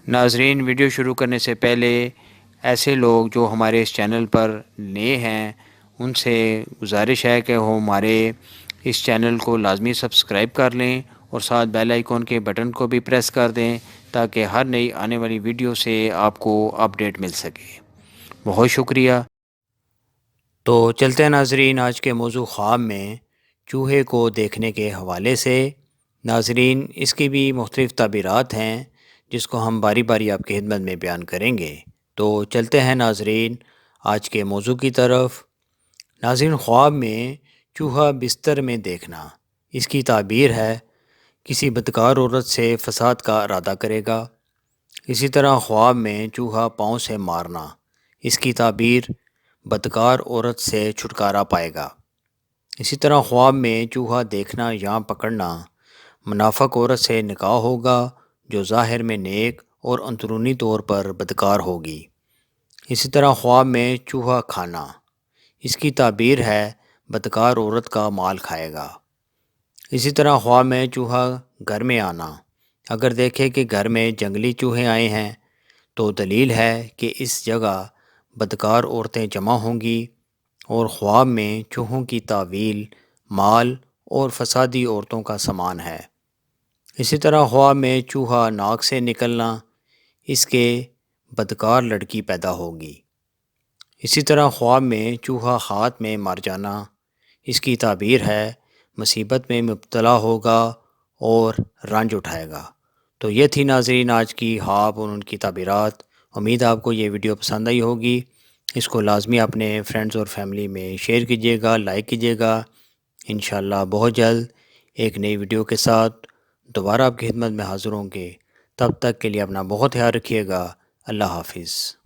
ناظرین، ویڈیو شروع کرنے سے پہلے ایسے لوگ جو ہمارے اس چینل پر نئے ہیں ان سے گزارش ہے کہ وہ ہمارے اس چینل کو لازمی سبسکرائب کر لیں اور ساتھ بیل آئیکن کے بٹن کو بھی پریس کر دیں تاکہ ہر نئی آنے والی ویڈیو سے آپ کو اپڈیٹ مل سکے۔ بہت شکریہ۔ تو چلتے ہیں ناظرین آج کے موضوع خواب میں چوہے کو دیکھنے کے حوالے سے۔ ناظرین، اس کی بھی مختلف تعبیرات ہیں جس کو ہم باری باری آپ کی خدمت میں بیان کریں گے۔ تو چلتے ہیں ناظرین آج کے موضوع کی طرف۔ ناظرین، خواب میں چوہا بستر میں دیکھنا، اس کی تعبیر ہے کسی بدکار عورت سے فساد کا ارادہ کرے گا۔ اسی طرح خواب میں چوہا پاؤں سے مارنا، اس کی تعبیر بدکار عورت سے چھٹکارا پائے گا۔ اسی طرح خواب میں چوہا دیکھنا یا پکڑنا، منافق عورت سے نکاح ہوگا جو ظاہر میں نیک اور اندرونی طور پر بدکار ہوگی۔ اسی طرح خواب میں چوہا کھانا، اس کی تعبیر ہے بدکار عورت کا مال کھائے گا۔ اسی طرح خواب میں چوہا گھر میں آنا، اگر دیکھے کہ گھر میں جنگلی چوہے آئے ہیں تو دلیل ہے کہ اس جگہ بدکار عورتیں جمع ہوں گی، اور خواب میں چوہوں کی تعویل مال اور فسادی عورتوں کا سامان ہے۔ اسی طرح خواب میں چوہا ناک سے نکلنا، اس کے بدکار لڑکی پیدا ہوگی۔ اسی طرح خواب میں چوہا ہاتھ میں مر جانا، اس کی تعبیر ہے مصیبت میں مبتلا ہوگا اور رنج اٹھائے گا۔ تو یہ تھی ناظرین آج کی خواب اور ان کی تعبیرات۔ امید آپ کو یہ ویڈیو پسند آئی ہوگی۔ اس کو لازمی اپنے فرینڈز اور فیملی میں شیئر کیجیے گا، لائک کیجیے گا۔ انشاءاللہ بہت جلد ایک نئی ویڈیو کے ساتھ دوبارہ آپ کی خدمت میں حاضر ہوں گے۔ تب تک کے لیے اپنا بہت خیال رکھیے گا۔ اللہ حافظ۔